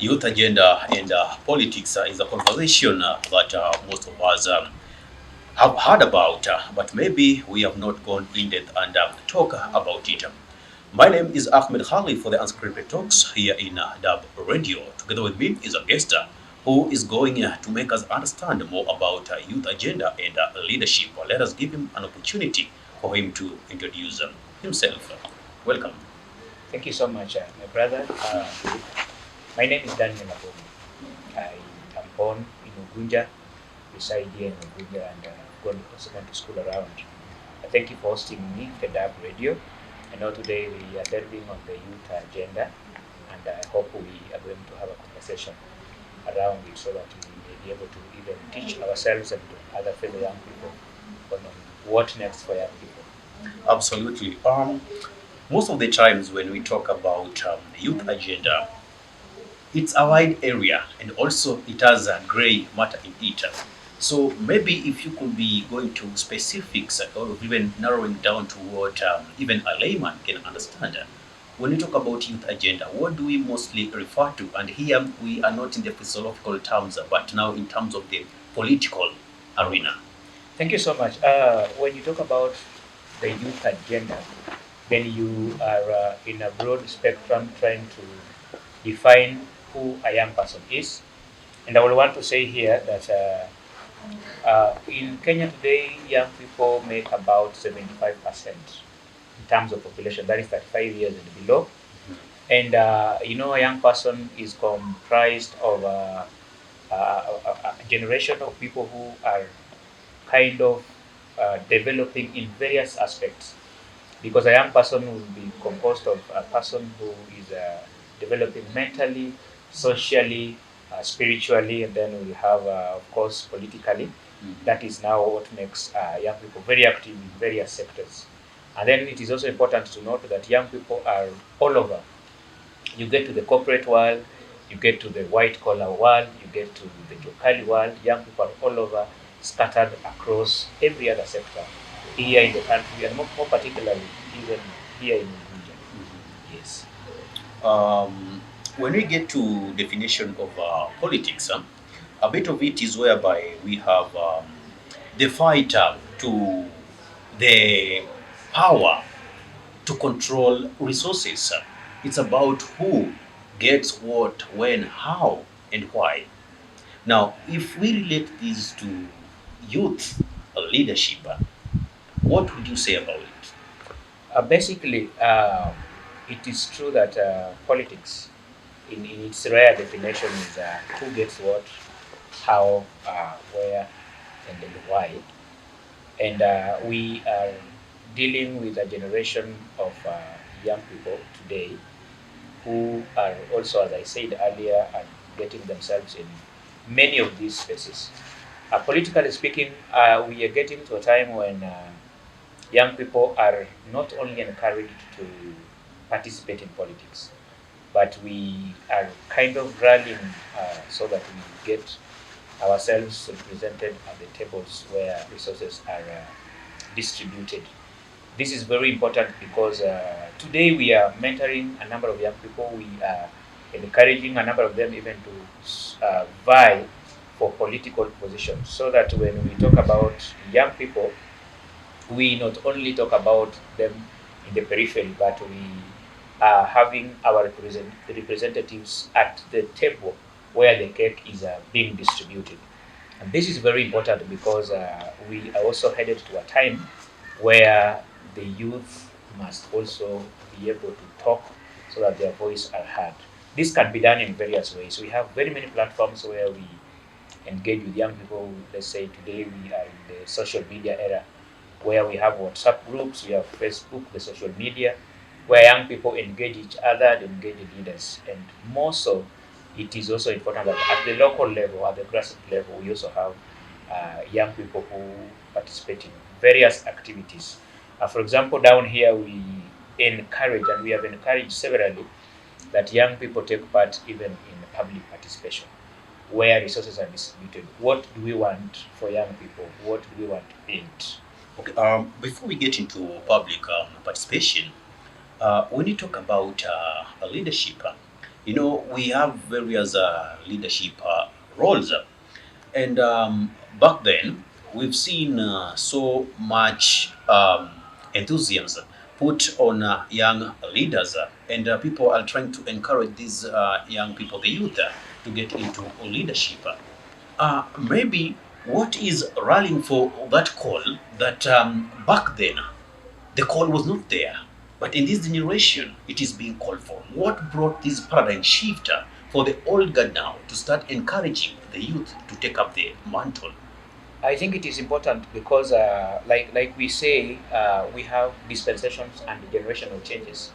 Youth agenda and politics is a conversation that most of us have heard about, but maybe we have not gone in depth and talk about it. My name is Ahmed Khali for the Unscripted Talks here in Dub Radio. Together with me is a guest who is going to make us understand more about youth agenda and leadership. Let us give him an opportunity for him to introduce himself. Welcome. Thank you so much, my brother. My name is Daniel Abomi. I am born in Ugunja, reside here in Ugunja, and gone to school around. Thank you for hosting me, the DAB Radio. I know today we are delving on the youth agenda, and I hope we are going to have a conversation around it so that we may be able to even teach ourselves and other fellow young people on what next for young people. Absolutely. Most of the times when we talk about youth agenda, it's a wide area and also it has a gray matter in it. So maybe if you could be going to specifics or even narrowing down to what even a layman can understand. When you talk about youth agenda, what do we mostly refer to? And here we are not in the philosophical terms, but now in terms of the political arena. Thank you so much. When you talk about the youth agenda, then you are in a broad spectrum trying to define who a young person is. And I will want to say here that in Kenya today, young people make about 75% in terms of population, that is 35 years and below. And a young person is comprised of a generation of people who are kind of developing in various aspects, because a young person will be composed of a person who is developing mentally, socially, spiritually, and then we'll have, of course, politically. That is now what makes young people very active in various sectors. And then it is also important to note that young people are all over. You get to the corporate world, you get to the white collar world, you get to the Jokali world. Young people are all over, scattered across every other sector here in the country, and more particularly even here in India. Yes. When we get to definition of politics, a bit of it is whereby we have the fight to the power to control resources. It's about who gets what, when, how, and why. Now, if we relate these to youth leadership, what would you say about it? Basically, it is true that politics, in its rare definition, is who gets what, how, where, and then why. And we are dealing with a generation of young people today who are also, as I said earlier, are getting themselves in many of these spaces. Politically speaking, we are getting to a time when young people are not only encouraged to participate in politics, but we are kind of rallying so that we get ourselves represented at the tables where resources are distributed. This is very important because today we are mentoring a number of young people. We are encouraging a number of them even to vie for political positions, so that when we talk about young people, we not only talk about them in the periphery, but we are having our representatives at the table where the cake is being distributed. And this is very important because we are also headed to a time where the youth must also be able to talk so that their voice are heard. This can be done in various ways. We have very many platforms where we engage with young people. Let's say today we are in the social media era, where we have WhatsApp groups, we have Facebook, the social media, where young people engage each other and engage leaders. And more so, it is also important that at the local level, at the grassroots level, we also have young people who participate in various activities. For example, down here we encourage, and we have encouraged severally, that young people take part even in public participation, where resources are distributed. What do we want for young people? What do we want to build? Okay, before we get into public participation, when you talk about leadership, We have various leadership roles. And back then, we've seen so much enthusiasm put on young leaders, and people are trying to encourage these young people, the youth, to get into leadership. Maybe what is rallying for that call that back then the call was not there, but in this generation it is being called for. What brought this paradigm shifter for the old guard now to start encouraging the youth to take up the mantle? I think it is important because, like we say, we have dispensations and generational changes.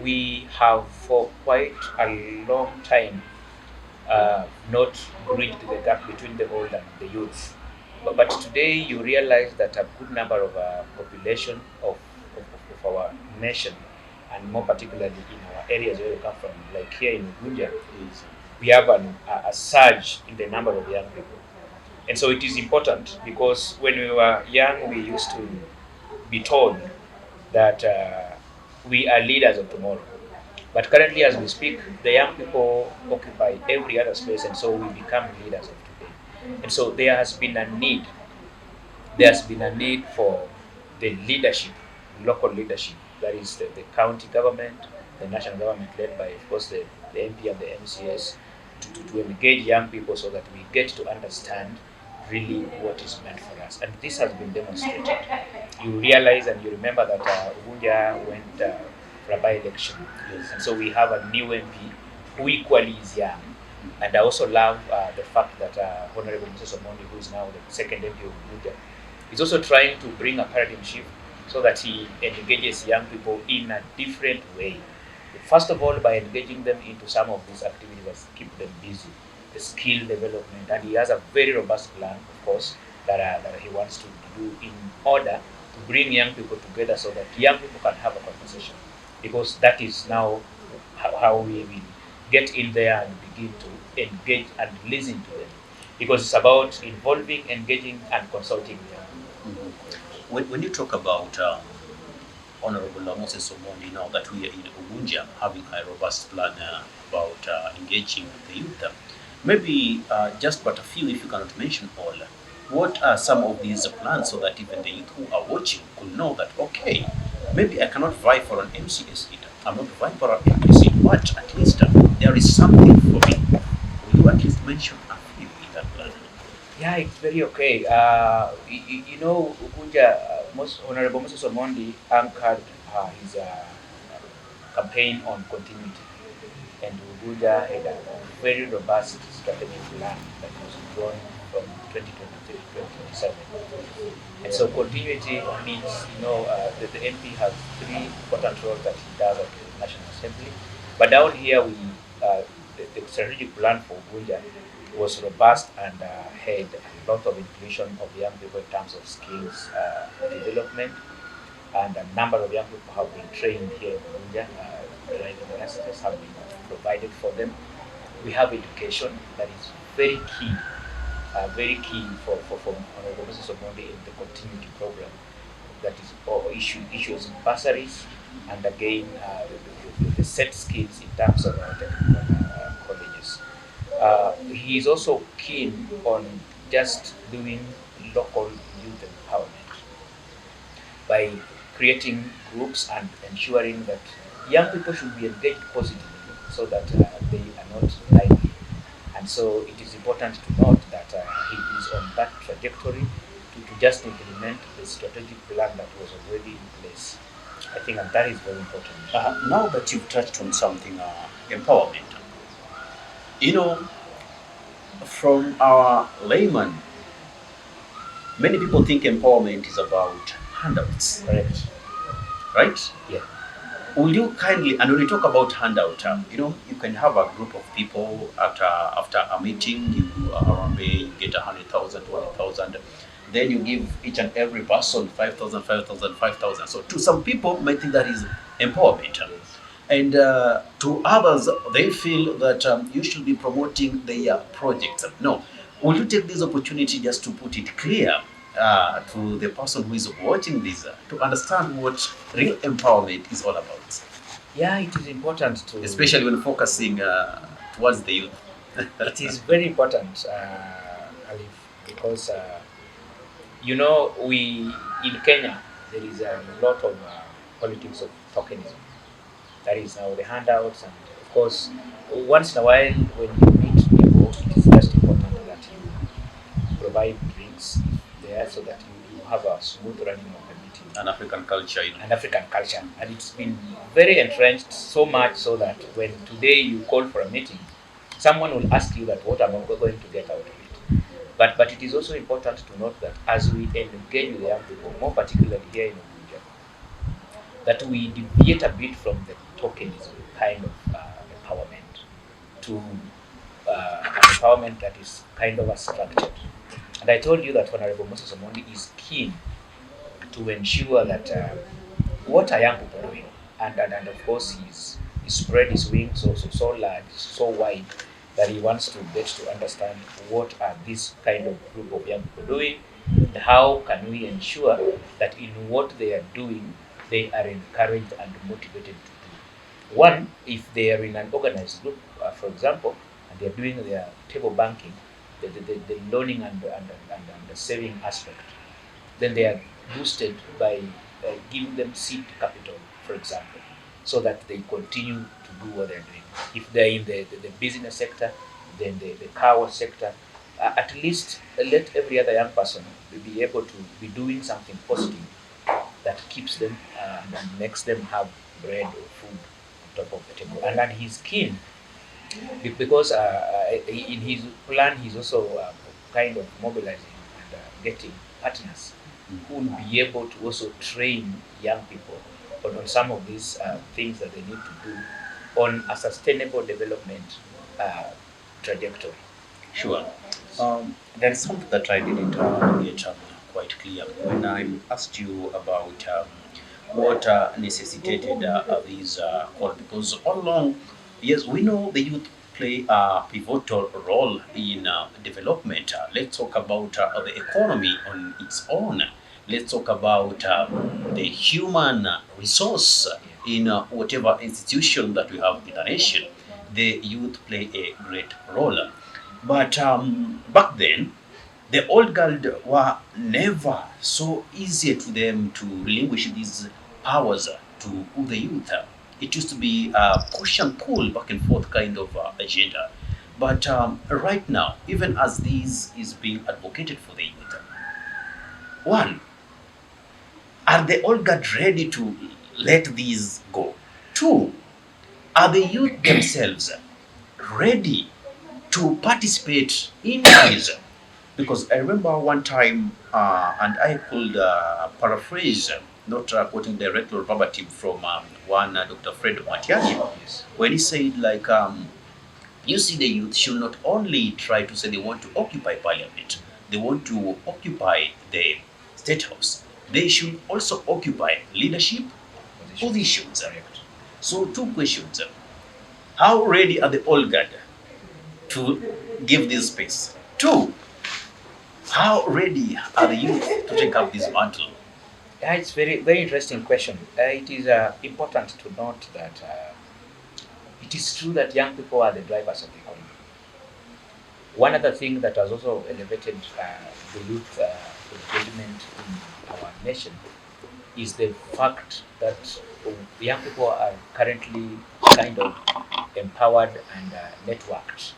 We have for quite a long time not bridged the gap between the old and the youth. But today you realize that a good number of population of our nation, and more particularly in our areas where we come from, like here in Ugunja, we have a surge in the number of young people. And so it is important because when we were young, we used to be told that we are leaders of tomorrow. But currently, as we speak, the young people occupy every other space, and so we become leaders of today. And so there has been a need for the leadership, local leadership, that is the county government, the national government led by, of course, the MP and the MCS, to engage young people so that we get to understand really what is meant for us. And this has been demonstrated. You realize and you remember that Ugunja went for a by-election. Yes. And so we have a new MP who equally is young. And I also love the fact that Honorable Mrs. Omondi, who is now the second MP of Ugunja, is also trying to bring a paradigm shift so that he engages young people in a different way. First of all, by engaging them into some of these activities that keep them busy, the skill development, and he has a very robust plan, of course, that he wants to do in order to bring young people together so that young people can have a conversation. Because that is now how we will get in there and begin to engage and listen to them. Because it's about involving, engaging, and consulting them. When you talk about Honorable Moses Omondi, now that we are in Ugunja, having a robust plan about engaging the youth, maybe just but a few, if you cannot mention all, what are some of these plans so that even the youth who are watching could know that, okay, maybe I cannot vie for an MCS seat, I'm not vying for an MP seat, but at least there is something for me. Will you at least mention a few in that plan? Yeah, it's very okay. Ugunja, most Honorable Moses Omondi anchored his campaign on continuity. And Ugunja had a very robust strategic plan that was drawn from 2023 to 2027. And so continuity means, the MP has three important roles that he does at the National Assembly. But down here, the strategic plan for Ugunja was robust and had a lot of inclusion of young people in terms of skills development. And a number of young people have been trained here in Ugunja. Driving licenses have been provided for them. We have education that is very key for Honorable Mrs. Omondi in the continuity program. That is issues in bursaries, and again the set skills in terms of technical colleges. He is also keen on just doing local youth empowerment by creating groups and ensuring that young people should be engaged positively so that they are not lively. And so it is important to note that he is on that trajectory to just implement the strategic plan that was already in place. I think that is very important. Now that you've touched on something, empowerment, from our layman, many people think empowerment is about handouts. Correct. Right? Yeah. Will you kindly, and when we talk about handout, you can have a group of people after a meeting, you get 100,000, 200,000, then you give each and every person 5,000, 5,000, 5,000. So to some people, might think that is empowerment. And to others, they feel that you should be promoting their projects. No. Will you take this opportunity just to put it clear to the person who is watching this to understand what real empowerment is all about? Yeah, it is important to. especially when focusing towards the youth. It is very important, Alif, because we in Kenya there is a lot of politics of tokenism. That is now the handouts, and of course, once in a while when you meet people, it is just important that you provide drinks there so that you have a smooth running of the meeting. An African culture, An African culture, and it's been very entrenched so much so that when today you call for a meeting, someone will ask you that what am I going to get out of it. But it is also important to note that as we engage with the young people, more particularly here in Abuja, that we deviate a bit from the tokenism kind of empowerment to an empowerment that is kind of structured. And I told you that Honorable Moses Omondi is keen to ensure that what are young people doing, and of course he's spread his wings so large, so wide, that he wants to get to understand what are this kind of group of young people doing, and how can we ensure that in what they are doing they are encouraged and motivated to do. One, if they are in an organized group, for example, and they are doing their table banking, the loaning and the saving aspect, then they are boosted by giving them seed capital, for example, so that they continue to do what they're doing. If they're in the business sector, then the car sector, at least let every other young person be able to be doing something positive that keeps them and makes them have bread or food on top of the table. And then he's keen because in his plan, he's also kind of mobilizing and getting partners who will be able to also train young people on some of these things that they need to do on a sustainable development trajectory. Sure. There is something that I didn't get quite clear when I asked you about what necessitated these calls, because all along, yes, we know the youth play a pivotal role in development. Let's talk about the economy on its own. Let's talk about the human resource in whatever institution that we have in the nation. The youth play a great role. But back then, the old guard were never so easy to them to relinquish these powers to the youth. It used to be a push and pull, back and forth kind of agenda. But right now, even as this is being advocated for the youth, one, are the old guard ready to let these go? Two, are the youth themselves ready to participate in this? Because I remember one time, and I could paraphrase, not quoting directly or verbatim from one Dr. Fred Matiang'i, Yes. when he said, like, you see, the youth should not only try to say they want to occupy parliament, they want to occupy the state house, they should also occupy leadership positions. Correct. So, two questions. How ready are the old guard to give this space? Two, how ready are the youth to take up this mantle? Yeah, it's very interesting question. It is important to note that it is true that young people are the drivers of the economy. One other thing that has also elevated the youth engagement in our nation is the fact that young people are currently kind of empowered and networked,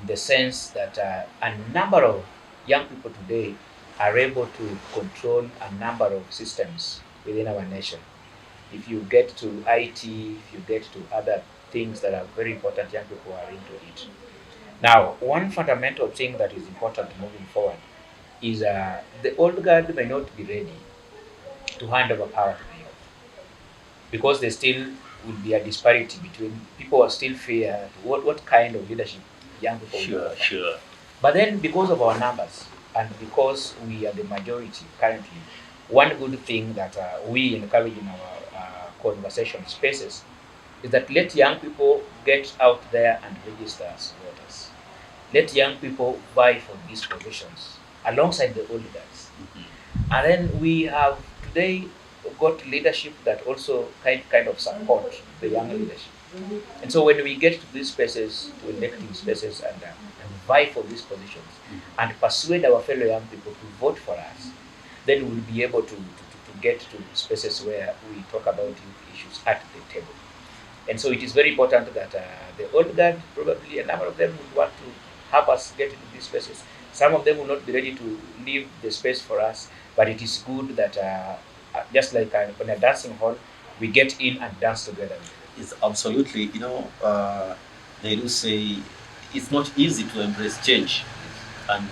in the sense that a number of young people today are able to control a number of systems within our nation. If you get to IT, if you get to other things that are very important, young people are into it. Now, one fundamental thing that is important moving forward is the old guard may not be ready to hand over power to the youth, because there still will be a disparity between people are still fear what kind of leadership young people will Sure, offer. sure. But then, because of our numbers and because we are the majority currently, one good thing that we encourage in our conversation spaces is that let young people get out there and register as voters. Let young people vie for these positions alongside the older guys. Mhm. And then we have today got leadership that also kind of support the young leadership. And so when we get to these spaces, to electing spaces, and vie for these positions, and persuade our fellow young people to vote for us, then we'll be able to get to spaces where we talk about youth issues at the table. And so it is very important that the old guard, probably a number of them would want to have us get into these spaces. Some of them will not be ready to leave the space for us, but it is good that just like in a dancing hall, we get in and dance together. It's absolutely, they do say it's not easy to embrace change. And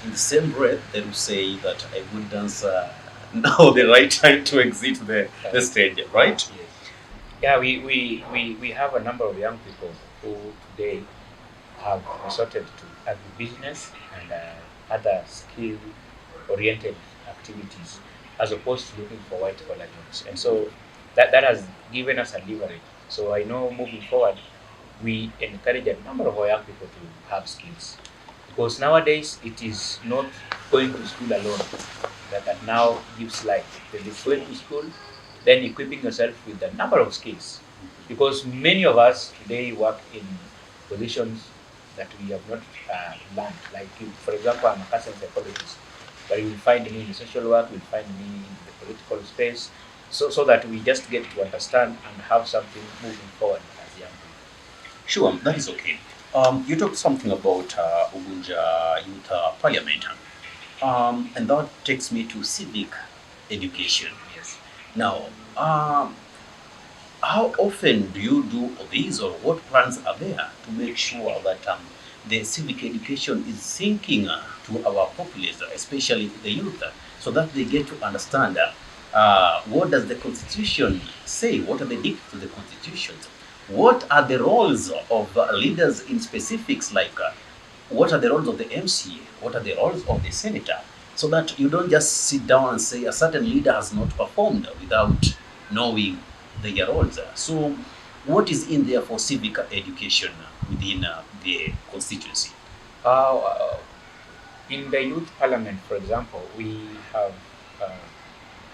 in the same breath, they will say that a good dancer now the right time to exit the stage, right? Yes. Yeah, we have a number of young people who today have resorted to agribusiness and other skill-oriented activities as opposed to looking for white-collar jobs. And so that has given us a leverage. So I know moving forward, we encourage a number of our young people to have skills. Because nowadays, it is not going to school alone that now gives life. It is going to school, then equipping yourself with a number of skills. Because many of us today work in positions that we have not learned. Like, for example, I'm a counseling psychologist, but you will find me in the social work, you will find me in the political space, so that we just get to understand and have something moving forward as young people. Sure, that is okay. You talked something about Ubunja Youth Parliament, and that takes me to civic education. Yes. Now, how often do you do these, or what plans are there to make sure that the civic education is sinking to our populace, especially the youth, so that they get to understand what does the Constitution say, what are the dictates of the Constitution, what are the roles of leaders in specifics, like what are the roles of the MCA, what are the roles of the senator, so that you don't just sit down and say a certain leader has not performed without knowing their roles. So what is in there for civic education within the constituency? In the youth parliament, for example, we have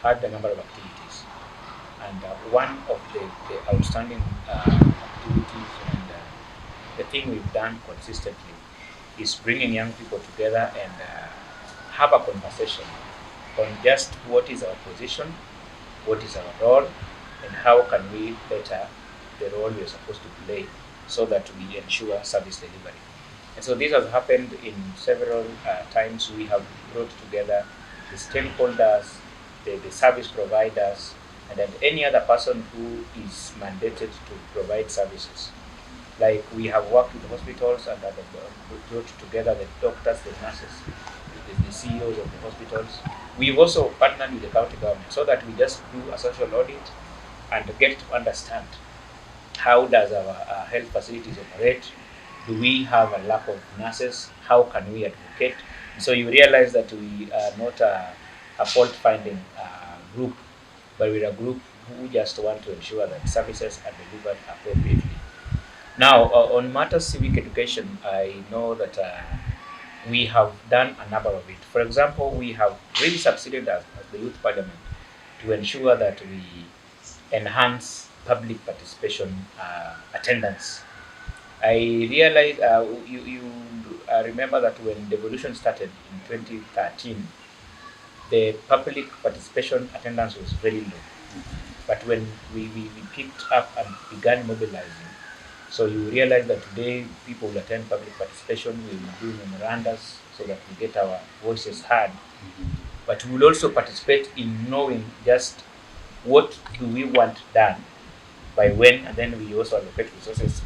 had a number of activities. And one of the outstanding activities and the thing we've done consistently is bringing young people together and have a conversation on just what is our position, what is our role, and how can we better the role we're supposed to play so that we ensure service delivery. And so this has happened in several times. We have brought together the stakeholders, the service providers, and then any other person who is mandated to provide services. Like we have worked with the hospitals and brought together the doctors, the nurses, the CEOs of the hospitals. We've also partnered with the county government so that we just do a social audit and get to understand how does our health facilities operate. Do we have a lack of nurses? How can we advocate? So you realize that we are not a fault-finding group, but we're a group who just want to ensure that services are delivered appropriately. Now, on matters civic education, I know that we have done a number of it. For example, we have really succeeded as the Youth Parliament to ensure that we enhance public participation attendance. I realize you remember that when devolution started in 2013, the public participation attendance was very low. But when we picked up and began mobilizing, so you realize that today people will attend public participation, we will do memorandums so that we get our voices heard. But we will also participate in knowing just what do we want done, by when, and then we also allocate resources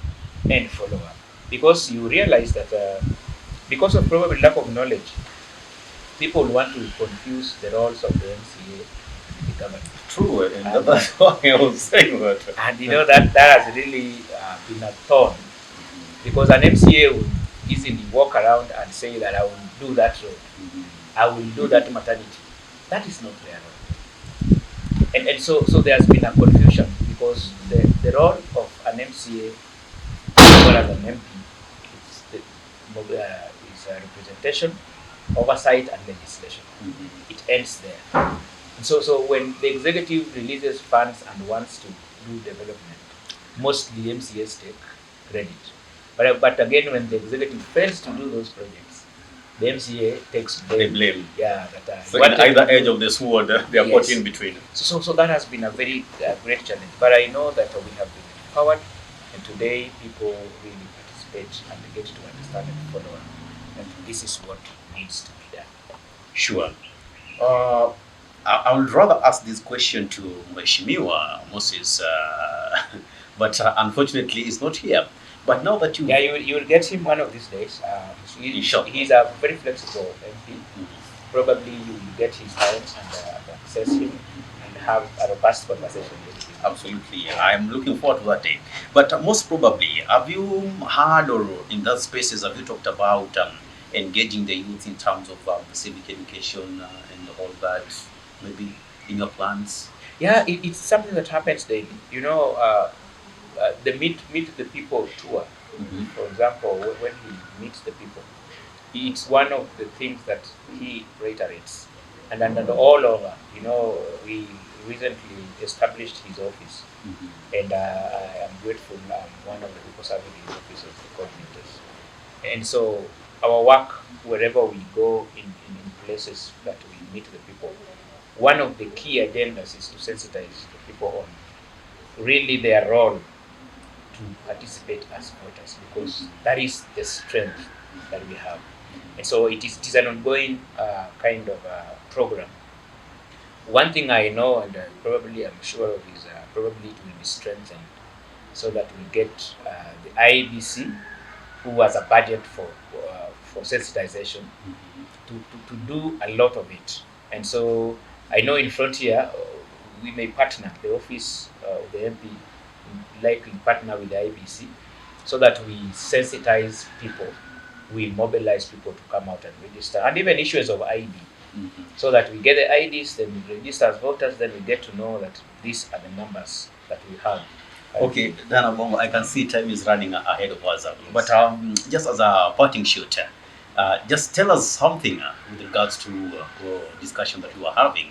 and follow up. Because you realize that because of probably lack of knowledge, people want to confuse the roles of the MCA and the government. True, and that's why I was saying that. And you know that has really been a thorn, because an MCA would easily walk around and say that I will do that road, I will do that maternity. That is not their role. And so there has been a confusion, because the role of an MCA as well as an MP is representation, oversight, and legislation. It ends there. And so when the executive releases funds and wants to do development, mostly MCAs take credit. But again, when the executive fails to do those projects, the MCA takes They blame. blame. Yeah, So in either edge of the sword, they are caught Yes. in between. So that has been a very great challenge. But I know that we have been empowered, and today people really participate and they get to understand and follow. And this is what needs to be done. Sure. I would rather ask this question to Mheshimiwa Moses, but unfortunately he's not here. But now that Yeah, you will get him one of these days. Sure. He's a very flexible MP. Probably you will get his times and access him and have a robust conversation with him. Absolutely, I'm looking forward to that day. But most probably, have you heard or in that spaces have you talked about engaging the youth in terms of civic education and all that? Maybe in your plans? Yeah, it's something that happens daily. You know, the meet the people tour. Mm-hmm. For example, when he meets the people, it's one of the things that he reiterates. And all over, you know, we recently established his office, Mm-hmm. and I am grateful. One of the people serving his office as the coordinators. And so our work, wherever we go in places that we meet the people, one of the key agendas is to sensitize the people on really their role to participate as voters, because that is the strength that we have. And so it is an ongoing kind of program. One thing I know, and probably I'm sure of, is probably it will be strengthened so that we get the IEBC, who has a budget for sensitization, to do a lot of it. And so I know in Frontier, we may partner, the office of the MP likely partner with the IBC so that we sensitize people, we mobilize people to come out and register, and even issues of ID, so that we get the IDs, then we register as voters, then we get to know that these are the numbers that we have. Okay, then I can see time is running ahead of us. Yes. But just as a parting shot, just tell us something with regards to discussion that we are having.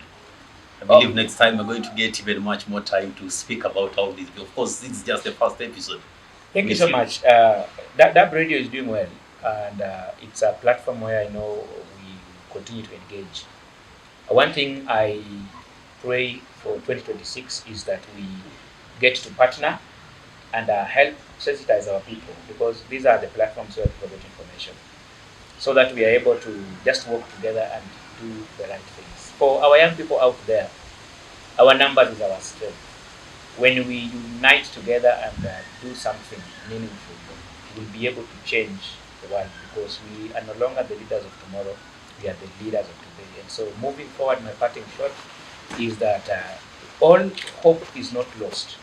I believe next time we're going to get even much more time to speak about all this. Of course, this is just the first episode. Thank you so much. That radio is doing well, and it's a platform where I know we continue to engage. One thing I pray for 2026 is that we get to partner and help sensitize our people, because these are the platforms where people get information, so that we are able to just work together and do the right things. For our young people out there, our numbers is our strength. When we unite together and do something meaningful, we'll be able to change the world, because we are no longer the leaders of tomorrow, we are the leaders of today. And so moving forward, my parting shot is that all hope is not lost.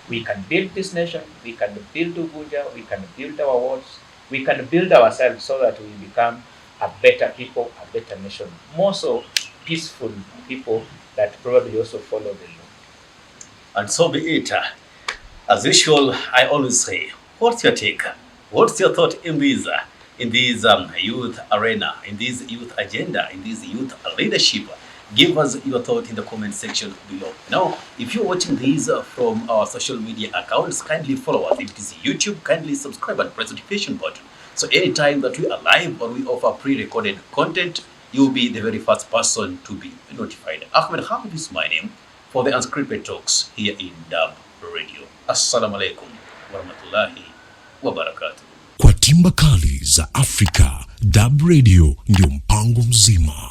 We can build this nation, we can build Ugunja, we can build our wards, we can build ourselves so that we become a better people, a better nation. More so, peaceful people that probably also follow the law. And so be it. As usual, I always say, what's your take? What's your thought in this youth arena, in this youth agenda, in this youth leadership? Give us your thought in the comment section below. Now, if you're watching these from our social media accounts, kindly follow us. If it is YouTube, kindly subscribe and press the notification button. So anytime that we are live or we offer pre-recorded content, you'll be the very first person to be notified. Ahmed Hamid is my name for the Unscripted Talks here in Dub Radio. Assalamu alaikum warahmatullahi wabarakatuh. Kwa timba kali za Afrika, Dub Radio ndio mpango mzima.